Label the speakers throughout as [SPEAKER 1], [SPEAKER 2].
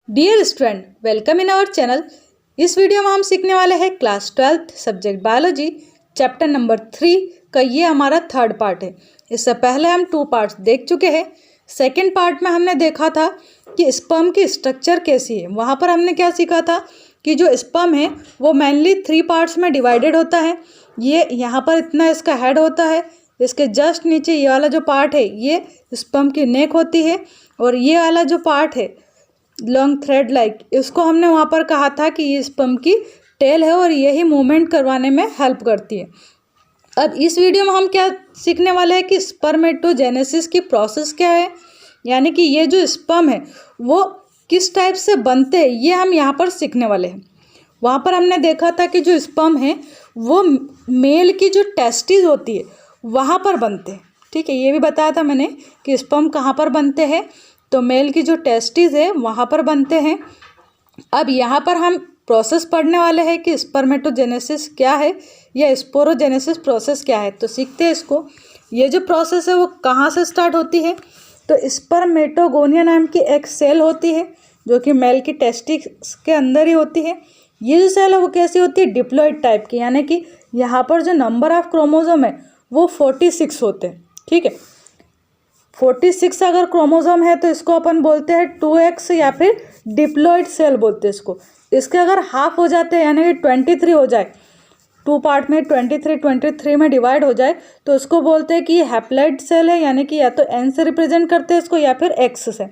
[SPEAKER 1] Dear student, welcome in our channel. इस video में हम सीखने वाले हैं class 12th subject biology chapter number 3 का ये हमारा थर्ड पार्ट है। इससे पहले हम 2 पार्ट्स देख चुके हैं। सेकंड पार्ट में हमने देखा था कि स्पर्म की स्ट्रक्चर कैसी है। वहाँ पर हमने क्या सीखा था कि जो स्पर्म है वो मेनली 3 पार्ट्स में डिवाइडेड होता है। ये यहाँ पर इतना इसका हेड होता है, इसके जस्ट नीचे ये वाला जो पार्ट है ये स्पर्म की नेक होती है, और ये वाला जो पार्ट है लॉन्ग थ्रेड लाइक, इसको हमने वहाँ पर कहा था कि ये स्पर्म की टेल है और यही मूवमेंट करवाने में हेल्प करती है। अब इस वीडियो में हम क्या सीखने वाले हैं कि स्पर्मेटोजेनेसिस की प्रोसेस क्या है, यानी कि ये जो स्पर्म है वो किस टाइप से बनते हैं ये हम यहाँ पर सीखने वाले हैं। वहाँ पर हमने देखा था कि जो स्पर्म है वो मेल की जो टेस्टिस होती है वहाँ पर बनते हैं। ठीक है, ये भी बताया था मैंने कि स्पर्म कहाँ पर बनते हैं, तो मेल की जो टेस्टिस है वहाँ पर बनते हैं। अब यहाँ पर हम प्रोसेस पढ़ने वाले हैं कि स्पर्मेटोजेनेसिस क्या है या स्पोरोजेनेसिस प्रोसेस क्या है। तो सीखते हैं इसको। ये जो प्रोसेस है वो कहाँ से स्टार्ट होती है, तो स्पर्मेटोगोनिया नाम की एक सेल होती है जो कि मेल की टेस्टिस के अंदर ही होती है। ये जो सेल है वो कैसी होती है, डिप्लॉइड टाइप की, यानी कि यहाँ पर जो नंबर ऑफ क्रोमोसोम है वो 46 होते हैं। ठीक है, 46 अगर क्रोमोसोम है तो इसको अपन बोलते हैं 2x या फिर डिप्लॉइड सेल बोलते हैं इसको। इसके अगर हाफ हो जाते हैं यानी कि 23 हो जाए, 2 पार्ट में 23 में डिवाइड हो जाए, तो इसको बोलते हैं कि ये हैप्लॉइड सेल है, यानी कि या तो n से रिप्रेजेंट करते हैं इसको या फिर x से।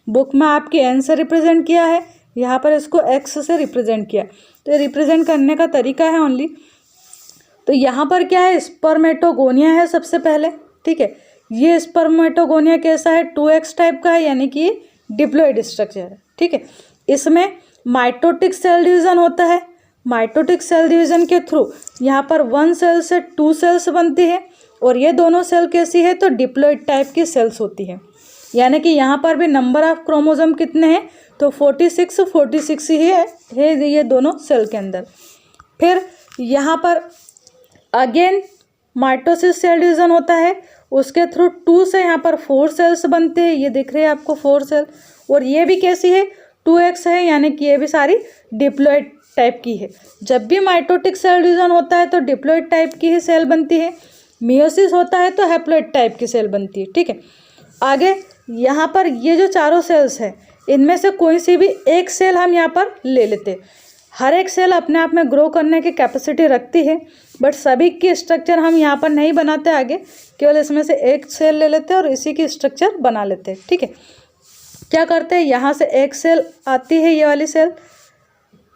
[SPEAKER 1] बुक में आपकी n से रिप्रेजेंट किया है, यहाँ पर इसको x से रिप्रेजेंट किया, तो ये रिप्रेजेंट करने का तरीका है ओनली। तो यहाँ पर क्या है, स्पर्मेटोगोनिया है सबसे पहले। ठीक है, ये स्पर्मेटोगोनिया कैसा है, 2x टाइप का है, यानी कि डिप्लॉइड स्ट्रक्चर है। ठीक है, इसमें माइटोटिक सेल डिवीजन होता है। माइटोटिक सेल डिवीजन के थ्रू यहाँ पर 1 सेल से 2 सेल्स बनती है, और ये दोनों सेल कैसी है, तो डिप्लॉइड टाइप की सेल्स होती है। यानी कि यहाँ पर भी नंबर ऑफ क्रोमोसोम कितने हैं, तो 46 ही है ये दोनों सेल के अंदर। फिर यहाँ पर अगेन माइटोसिस सेल डिवीजन होता है, उसके थ्रू 2 से यहाँ पर 4 सेल्स बनते हैं। ये दिख रहे हैं आपको 4 सेल, और ये भी कैसी है, 2x है, यानी कि ये भी सारी डिप्लॉइड टाइप की है। जब भी माइटोटिक सेल डिवीजन होता है तो डिप्लॉइड टाइप की ही सेल बनती है, मियोसिस होता है तो हैप्लॉइड टाइप की सेल बनती है। ठीक है, आगे यहाँ पर ये जो चारों सेल्स हैं इनमें से कोई सी भी एक सेल हम यहाँ पर ले लेते हैं। हर एक सेल अपने आप में ग्रो करने की कैपेसिटी रखती है, बट सभी की स्ट्रक्चर हम यहाँ पर नहीं बनाते आगे, केवल इसमें से एक सेल ले लेते हैं और इसी की स्ट्रक्चर बना लेते हैं। ठीक है, क्या करते हैं, यहाँ से एक सेल आती है, ये वाली सेल,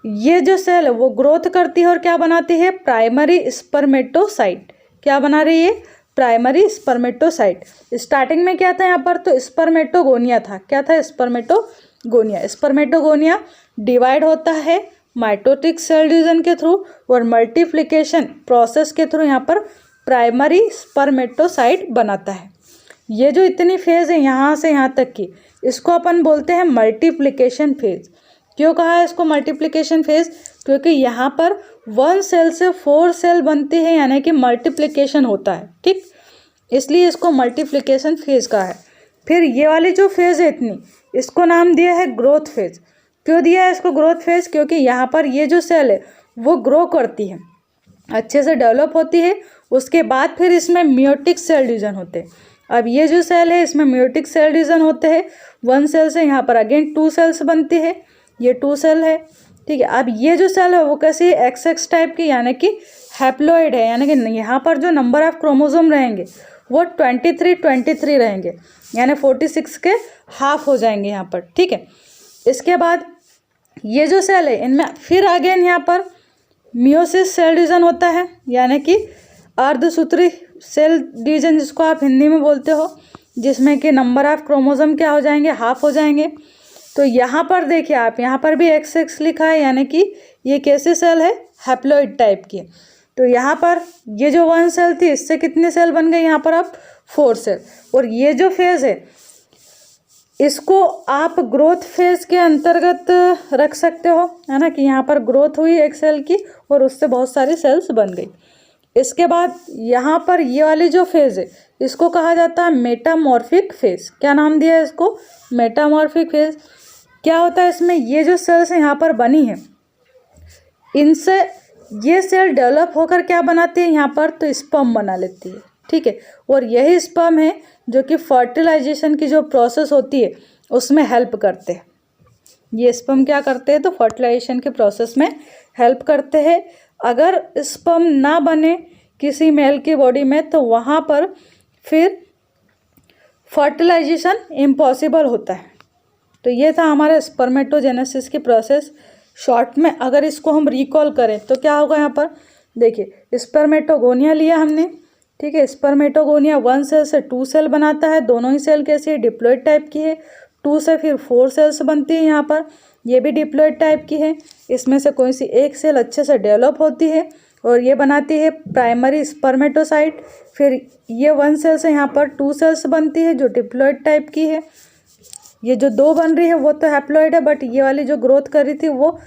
[SPEAKER 1] ये जो सेल है वो ग्रोथ करती है और क्या बनाती है, प्राइमरी स्पर्मेटोसाइट। क्या बना रही है, प्राइमरी स्पर्मेटोसाइट। स्टार्टिंग में क्या था यहाँ पर, तो स्पर्मेटोगोनिया था। क्या था, स्पर्मेटोगोनिया। स्पर्मेटोगोनिया डिवाइड होता है माइटोटिक सेल डिवीजन के थ्रू और मल्टीप्लिकेशन प्रोसेस के थ्रू यहाँ पर प्राइमरी स्पर्मेटोसाइट बनाता है। ये जो इतनी फेज है यहाँ से यहाँ तक की, इसको अपन बोलते हैं मल्टीप्लिकेशन फेज। क्यों कहा है इसको मल्टीप्लिकेशन फेज, क्योंकि यहाँ पर 1 सेल से 4 सेल बनती है, यानी कि मल्टीप्लिकेशन होता है। ठीक, इसलिए इसको मल्टीप्लिकेशन फेज कहा है। फिर ये वाली जो फेज है इतनी, इसको नाम दिया है ग्रोथ फेज। क्यों दिया है इसको ग्रोथ फेज, क्योंकि यहाँ पर ये जो सेल है वो ग्रो करती है, अच्छे से डेवलप होती है। उसके बाद फिर इसमें मियोटिक सेल डिवीजन होते हैं। अब ये जो सेल है इसमें मियोटिक सेल डिवीजन होते हैं। 1 सेल से यहाँ पर अगेन 2 सेल्स बनती है, ये 2 सेल है। ठीक है, अब ये जो सेल है वो कैसी है, XX टाइप की, यानी कि हैप्लॉइड है, यानी कि यहाँ पर जो नंबर ऑफ क्रोमोसोम रहेंगे वो 23 रहेंगे, यानी 46 के हाफ हो जाएंगे यहाँ पर। ठीक है, इसके बाद ये जो सेल है इनमें फिर अगेन यहाँ पर मियोसिस सेल डिवीजन होता है, यानी कि अर्धसूत्री सेल डिवीजन जिसको आप हिंदी में बोलते हो, जिसमें कि नंबर ऑफ क्रोमोसोम क्या हो जाएंगे, हाफ हो जाएंगे। तो यहाँ पर देखिए आप, यहाँ पर भी XX लिखा है, यानी कि ये कैसी सेल है, हैप्लॉइड टाइप की। तो यहाँ पर ये जो 1 सेल थी इससे कितने सेल बन गए, यहाँ पर अब 4 सेल। और ये जो फेज है इसको आप ग्रोथ फेज के अंतर्गत रख सकते हो, है ना, कि यहाँ पर ग्रोथ हुई एक सेल की और उससे बहुत सारी सेल्स बन गई। इसके बाद यहाँ पर ये वाली जो फेज है इसको कहा जाता है मेटामॉर्फिक फेज। क्या नाम दिया है इसको, मेटामॉर्फिक फेज। क्या होता है इसमें, ये जो सेल्स यहाँ पर बनी है, इनसे ये सेल डेवलप होकर क्या बनाती है यहाँ पर, तो स्पर्म बना लेती है, ठीक है। और यही स्पर्म है जो कि फर्टिलाइजेशन की जो प्रोसेस होती है उसमें हेल्प करते हैं। ये स्पर्म क्या करते हैं, तो फर्टिलाइजेशन के प्रोसेस में हेल्प करते हैं। अगर स्पर्म ना बने किसी मेल की बॉडी में तो वहाँ पर फिर फर्टिलाइजेशन इम्पॉसिबल होता है। तो ये था हमारा स्पर्मेटोजेनेसिस की प्रोसेस शॉर्ट में। अगर इसको हम रिकॉल करें तो क्या होगा, यहाँ पर देखिए स्पर्मेटोगोनिया लिया हमने, ठीक है। स्पर्मेटोगोनिया 1 सेल से 2 सेल बनाता है, दोनों ही सेल कैसी है, डिप्लॉइड टाइप की है। 2 से फिर 4 सेल्स बनती है, यहाँ पर ये भी डिप्लॉइड टाइप की है। इसमें से कोई सी एक सेल अच्छे से डेवलप होती है और ये बनाती है प्राइमरी स्पर्मेटोसाइट। फिर ये 1 सेल से यहाँ पर 2 सेल्स बनती है जो डिप्लॉइड टाइप की है। ये जो 2 बन रही है वो तो हैप्लॉइड है, बट ये वाली जो ग्रोथ कर रही थी वो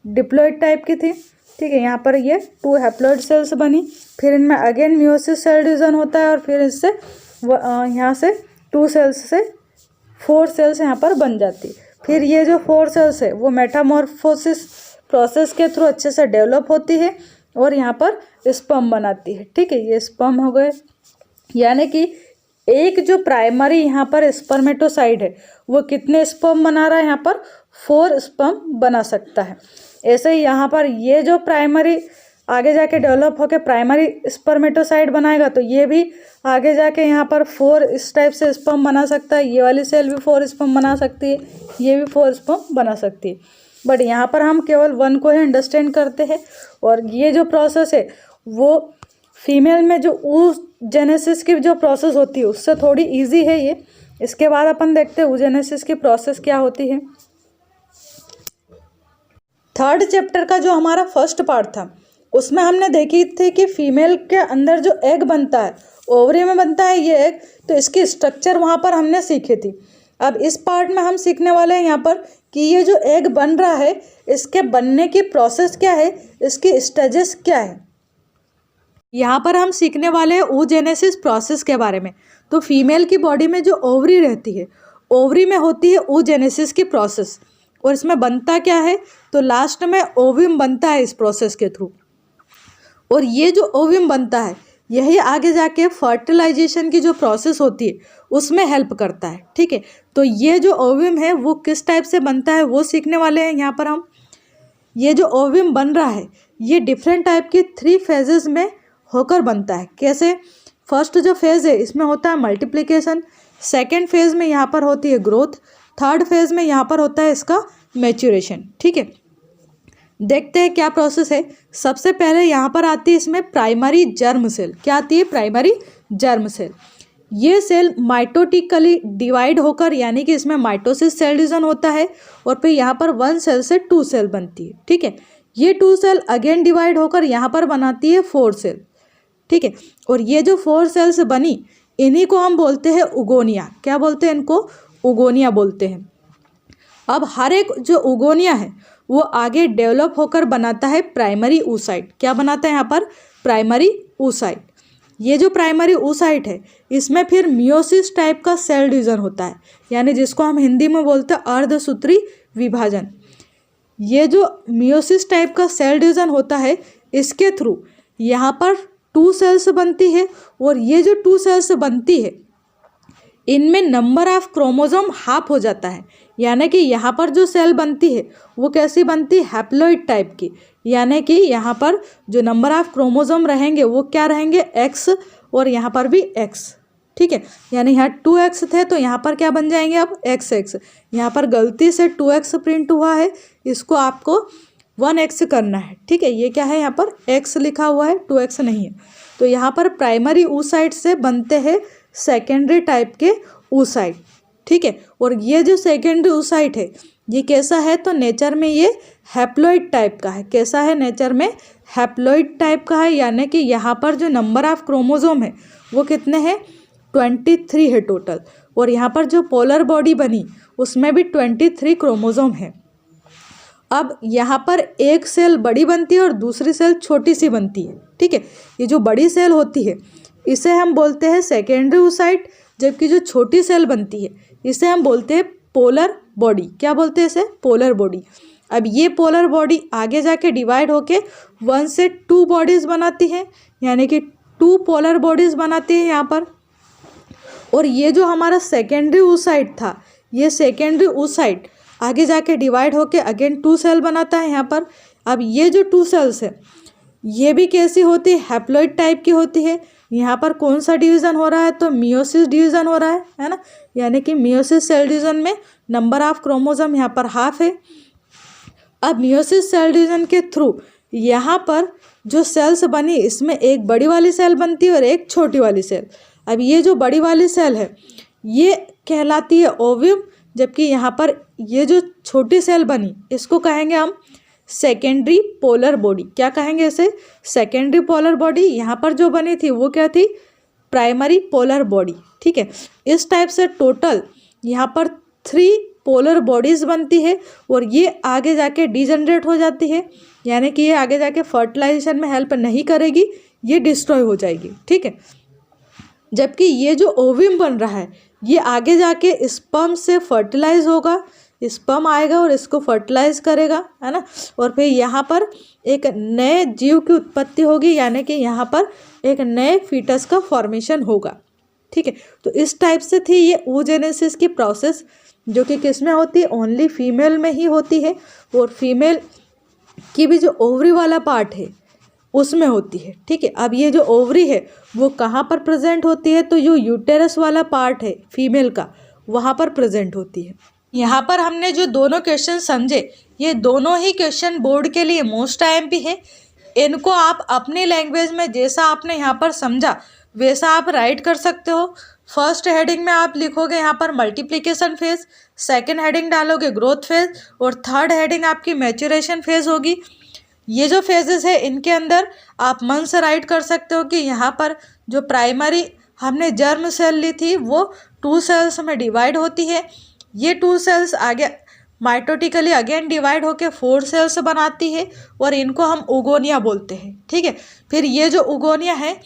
[SPEAKER 1] डिप्लॉइड टाइप की थी, ठीक है। यहाँ पर ये 2 हैप्लॉइड सेल्स बनी। फिर इनमें अगेन मियोसिस सेल डिवीजन होता है और फिर इससे यहाँ से 2 सेल्स से 4 सेल्स यहाँ पर बन जाती। फिर ये जो 4 सेल्स है वो मेटामॉर्फोसिस प्रोसेस के थ्रू अच्छे से डेवलप होती है और यहाँ पर स्पर्म बनाती है, ठीक है। ये स्पर्म हो गए, यानी कि एक जो प्राइमरी यहाँ पर स्पर्मेटोसाइड है वो कितने स्पर्म बना रहा है, यहाँ पर 4 स्पर्म बना सकता है। ऐसे ही यहाँ पर ये जो प्राइमरी आगे जाके डेवलप होकर प्राइमरी स्पर्मेटोसाइड बनाएगा तो ये भी आगे जाके यहाँ पर 4 इस टाइप से स्पर्म बना सकता है। ये वाली सेल भी 4 स्पर्म बना सकती है, ये भी 4 स्पर्म बना सकती है। बट यहाँ पर हम केवल 1 को ही अंडरस्टैंड करते हैं। और ये जो प्रोसेस है वो फीमेल में जो oogenesis की जो प्रोसेस होती है उससे थोड़ी इजी है ये। इसके बाद अपन देखते हैं oogenesis की प्रोसेस क्या होती है। 3rd चैप्टर का जो हमारा फर्स्ट पार्ट था उसमें हमने देखी थी कि फीमेल के अंदर जो एग बनता है, ओवरी में बनता है ये एग, तो इसकी स्ट्रक्चर वहाँ पर हमने सीखी थी। अब इस पार्ट में हम सीखने वाले हैं यहाँ पर कि ये जो एग बन रहा है इसके बनने की प्रोसेस क्या है, इसकी स्टेजेस क्या है। यहाँ पर हम सीखने वाले हैं oogenesis प्रोसेस के बारे में। तो फीमेल की बॉडी में जो ओवरी रहती है, ओवरी में होती है oogenesis की प्रोसेस और इसमें बनता क्या है, तो लास्ट में ओव्यूम बनता है इस प्रोसेस के थ्रू। और ये जो ओव्यूम बनता है यही आगे जाके फर्टिलाइजेशन की जो प्रोसेस होती है उसमें हेल्प करता है, ठीक है। तो ये जो ओव्यूम है वो किस टाइप से बनता है वो सीखने वाले हैं यहाँ पर हम। ये जो ओव्यूम बन रहा है ये डिफरेंट टाइप की 3 फेजेस में होकर बनता है। कैसे, फर्स्ट जो फेज़ है इसमें होता है मल्टीप्लिकेशन, सेकेंड फेज़ में यहाँ पर होती है ग्रोथ, थर्ड फेज़ में यहाँ पर होता है इसका मैच्योरेशन, ठीक है। देखते हैं क्या प्रोसेस है। सबसे पहले यहाँ पर आती है इसमें प्राइमरी जर्म सेल। क्या आती है, प्राइमरी जर्म सेल। ये सेल माइटोटिकली डिवाइड होकर, यानी कि इसमें माइटोसिस सेल डिवीजन होता है और फिर यहाँ पर 1 सेल से 2 सेल बनती है, ठीक है। ये 2 सेल अगेन डिवाइड होकर यहाँ पर बनाती है 4 सेल, ठीक है। और ये जो 4 सेल्स बनी इन्हीं को हम बोलते हैं उगोनिया। क्या बोलते हैं इनको, उगोनिया बोलते हैं। अब हर एक जो उगोनिया है वो आगे डेवलप होकर बनाता है प्राइमरी oocyte। क्या बनाता है यहाँ पर, प्राइमरी oocyte। ये जो प्राइमरी oocyte है इसमें फिर मियोसिस टाइप का सेल डिवीजन होता है, यानी जिसको हम हिंदी में बोलते हैं अर्धसूत्री विभाजन। ये जो मियोसिस टाइप का सेल डिवीजन होता है इसके थ्रू यहाँ पर 2 सेल्स बनती है और ये जो 2 सेल्स बनती है इनमें नंबर ऑफ क्रोमोसोम हाफ हो जाता है, यानी कि यहाँ पर जो सेल बनती है वो कैसी बनती है, हैप्लॉइड टाइप की। यानी कि यहाँ पर जो नंबर ऑफ क्रोमोसोम रहेंगे वो क्या रहेंगे, X, और यहाँ पर भी X, ठीक है। यानी यहाँ 2X थे तो यहाँ पर क्या बन जाएंगे अब XX। यहाँ पर गलती से 2X प्रिंट हुआ है, इसको आपको 1X करना है, ठीक है। ये क्या है, यहाँ पर X लिखा हुआ है, 2X नहीं है। तो यहाँ पर प्राइमरी oocyte से बनते हैं सेकेंडरी टाइप के oocyte, ठीक है। और ये जो सेकेंडरी oocyte है ये कैसा है, तो नेचर में ये हैप्लॉइड टाइप का है। कैसा है, नेचर में हैप्लॉइड टाइप का है, यानी कि यहाँ पर जो नंबर ऑफ क्रोमोसोम है वो कितने हैं, 23 है टोटल। और यहाँ पर जो पोलर बॉडी बनी उसमें भी 23 क्रोमोसोम है। अब यहाँ पर एक सेल बड़ी बनती है और दूसरी सेल छोटी सी बनती है, ठीक है। ये जो बड़ी सेल होती है इसे हम बोलते हैं सेकेंडरी oocyte, जबकि जो छोटी सेल बनती है इसे हम बोलते हैं पोलर बॉडी, क्या बोलते हैं इसे, पोलर बॉडी। अब ये पोलर बॉडी आगे जाके डिवाइड होके 1 से 2 बॉडीज़ बनाती है, यानी कि 2 पोलर बॉडीज़ बनाती है यहाँ पर। और ये जो हमारा सेकेंडरी oocyte था, ये सेकेंडरी oocyte आगे जाके डिवाइड होके अगेन 2 सेल बनाता है यहाँ पर। अब ये जो 2 सेल्स है ये भी कैसी होती है, हैप्लॉइड टाइप की होती है। यहाँ पर कौन सा डिवीज़न हो रहा है, तो मियोसिस डिवीज़न हो रहा है ना, यानी कि मियोसिस सेल डिवीज़न में नंबर ऑफ क्रोमोसोम यहाँ पर हाफ है। अब मियोसिस सेल डिवीज़न के थ्रू यहाँ पर जो सेल्स बनी इसमें एक बड़ी वाली सेल बनती है और एक छोटी वाली सेल। अब ये जो बड़ी वाली सेल है ये कहलाती है ओव्यूम, जबकि यहाँ पर ये जो छोटी सेल बनी इसको कहेंगे हम सेकेंडरी पोलर बॉडी। क्या कहेंगे इसे, सेकेंडरी पोलर बॉडी। यहाँ पर जो बनी थी वो क्या थी, प्राइमरी पोलर बॉडी। ठीक है, इस टाइप से टोटल यहाँ पर 3 पोलर बॉडीज़ बनती है और ये आगे जाके डिजनरेट हो जाती है, यानी कि ये आगे जाके फर्टिलाइजेशन में हेल्प नहीं करेगी, ये डिस्ट्रॉय हो जाएगी। ठीक है, जबकि ये जो ओव्यूम बन रहा है ये आगे जाके स्पर्म से फर्टिलाइज होगा, स्पर्म आएगा और इसको फर्टिलाइज करेगा, है ना, और फिर यहाँ पर एक नए जीव की उत्पत्ति होगी, यानी कि यहाँ पर एक नए फीटस का फॉर्मेशन होगा। ठीक है, तो इस टाइप से थी ये oogenesis की प्रोसेस, जो कि किस में होती है, ओनली फीमेल में ही होती है। और फीमेल की भी जो ओवरी वाला पार्ट है उसमें होती है। ठीक है, अब ये जो ओवरी है वो कहाँ पर प्रेजेंट होती है, तो जो यूटेरस वाला पार्ट है फीमेल का वहाँ पर प्रेजेंट होती है। यहाँ पर हमने जो दोनों क्वेश्चन समझे ये दोनों ही क्वेश्चन बोर्ड के लिए मोस्ट IMP है। इनको आप अपनी लैंग्वेज में जैसा आपने यहाँ पर समझा वैसा आप राइट कर सकते हो। फर्स्ट हेडिंग में आप लिखोगे यहाँ पर मल्टीप्लिकेशन फेज, सेकंड हेडिंग डालोगे ग्रोथ फेज और थर्ड हेडिंग आपकी मैच्योरेशन फेज होगी। ये जो फेजेस है इनके अंदर आप मन से राइट कर सकते हो कि यहाँ पर जो प्राइमरी हमने जर्म सेल ली थी वो 2 सेल्स में डिवाइड होती है। ये 2 सेल्स आगे माइटोटिकली अगेन डिवाइड होके 4 सेल्स बनाती है और इनको हम उगोनिया बोलते हैं। ठीक है, फिर ये जो उगोनिया है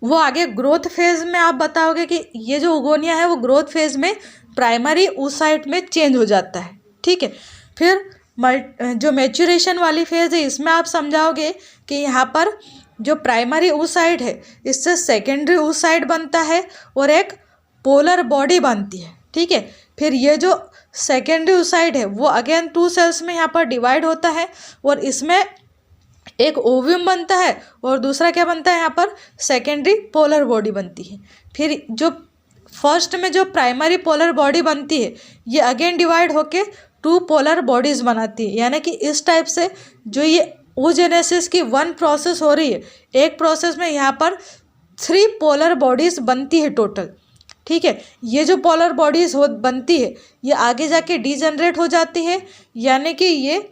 [SPEAKER 1] वो आगे ग्रोथ फेज में आप बताओगे कि ये जो उगोनिया है वो ग्रोथ फेज में प्राइमरी oocyte में चेंज हो जाता है। ठीक है, फिर जो मैच्योरेशन वाली फेज है इसमें आप समझाओगे कि यहाँ पर जो प्राइमरी oocyte है इससे सेकेंडरी oocyte बनता है और एक पोलर बॉडी बनती है। ठीक है, फिर ये जो सेकेंडरी oocyte है वो अगेन 2 सेल्स में यहाँ पर डिवाइड होता है और इसमें एक ओव्यूम बनता है और दूसरा क्या बनता है, यहाँ पर सेकेंडरी पोलर बॉडी बनती है। फिर जो फर्स्ट में जो प्राइमरी पोलर बॉडी बनती है ये अगेन डिवाइड होके 2 पोलर बॉडीज़ बनाती है, यानी कि इस टाइप से जो ये oogenesis की 1 प्रोसेस हो रही है, एक प्रोसेस में यहाँ पर 3 पोलर बॉडीज़ बनती है टोटल। ठीक है, ये जो पोलर बॉडीज़ बनती है ये आगे जाके डिजनरेट हो जाती है, यानी कि ये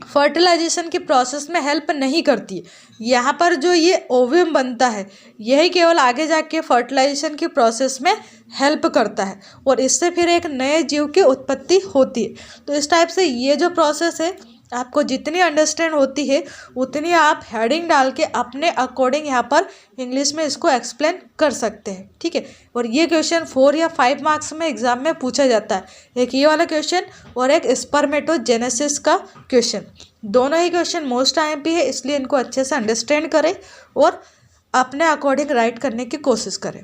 [SPEAKER 1] फर्टिलाइजेशन की प्रोसेस में हेल्प नहीं करती। यहाँ पर जो ये ओव्यूम बनता है यही केवल आगे जाके फर्टिलाइजेशन की प्रोसेस में हेल्प करता है और इससे फिर एक नए जीव की उत्पत्ति होती है। तो इस टाइप से ये जो प्रोसेस है आपको जितनी अंडरस्टैंड होती है उतनी आप हेडिंग डाल के अपने अकॉर्डिंग यहाँ पर इंग्लिश में इसको एक्सप्लेन कर सकते हैं। ठीक है, और ये क्वेश्चन 4 या 5 मार्क्स में एग्जाम में पूछा जाता है, एक ये वाला क्वेश्चन और एक स्पर्मेटोजेनेसिस का क्वेश्चन। दोनों ही क्वेश्चन मोस्ट IMP है, इसलिए इनको अच्छे से अंडरस्टैंड करें और अपने अकॉर्डिंग राइट करने की कोशिश करें।